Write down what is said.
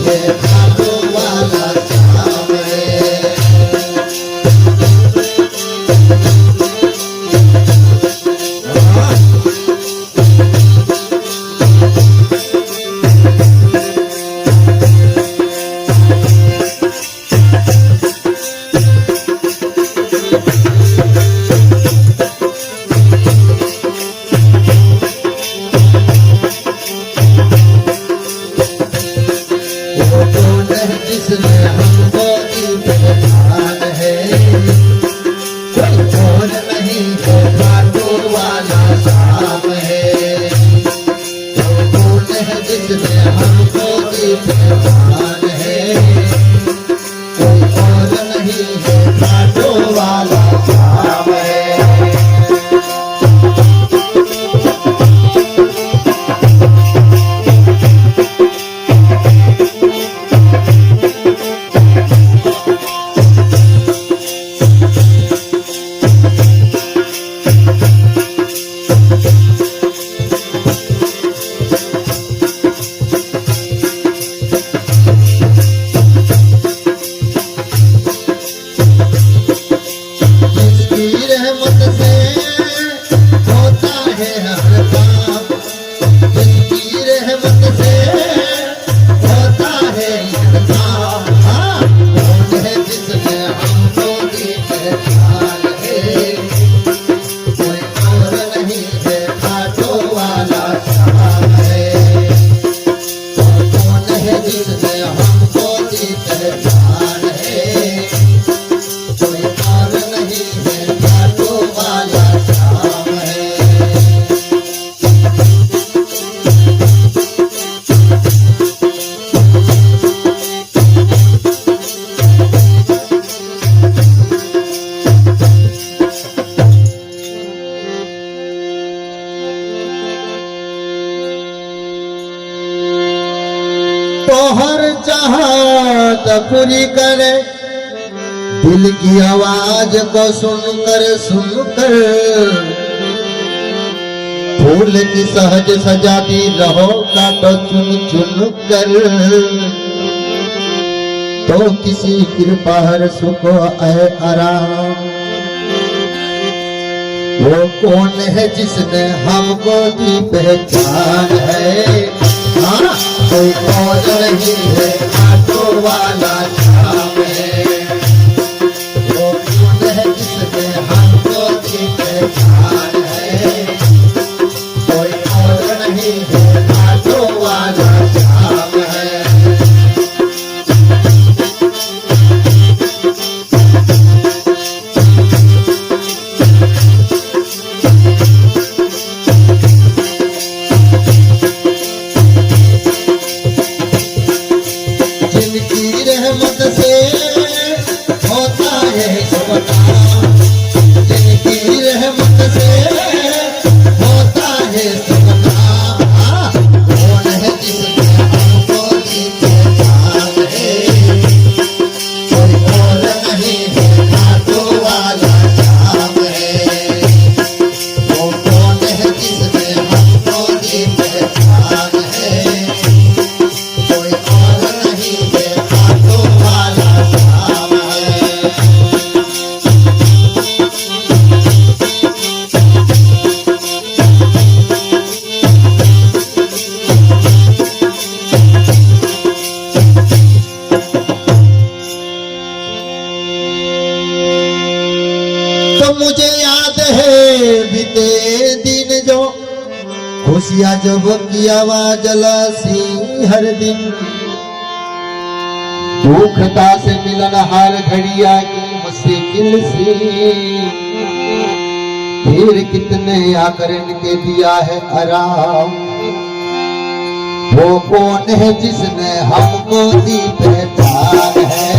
है खाटू वाला श्याम है। जिसने हमको दी पहचान है, कोई और नहीं है खाटू वाला श्याम है। वो कौन है जिसने हमको दी पहचान है, कोई और नहीं है खाटू वाला श्याम है। रहमत से होता है हर काम, जिसकी रहमत से होता है हर काम। हाँ, कौन है जिसने हमको दी पहचान है, कोई और नहीं है खाटू वाला श्याम है। कौन है जिसने हमको दी पहचान है, कोई और नहीं है खाटू वाला श्याम है। तो हर चाहत पूरी करे, दिल की आवाज को सुनकर सुनकर, फूल की सहज सजाती रहो काटो चुन चुन कर। तो किसी कृपा हर सुख है आराम, वो कौन है जिसने हमको दी पहचान है। हाँ, कोई और नहीं है खाटू वाला श्याम है। वो कौन है जिसने हमको दी पहचान है, कोई और नहीं है खाटू वाला श्याम है। जिनकी रहमत से होता है सब काम, जिनकी रहमत से होता है सब काम। हाँ, कौन है जिसने हमको दी पहचान है, कोई और नहीं है खाटू वाला श्याम है। वो कौन है जिसने हमको दी पहचान है, कोई और नहीं है खाटू वाला श्याम है। तो मुझे याद है बीते दिन जो खुशियाँ जब की आवाज जलासी हर दिन, दुखता से मिलन हार घड़िया की मुश्किल सी, फिर कितने आकर इनके दिया है आराम। वो कौन है जिसने हमको दी पहचान है,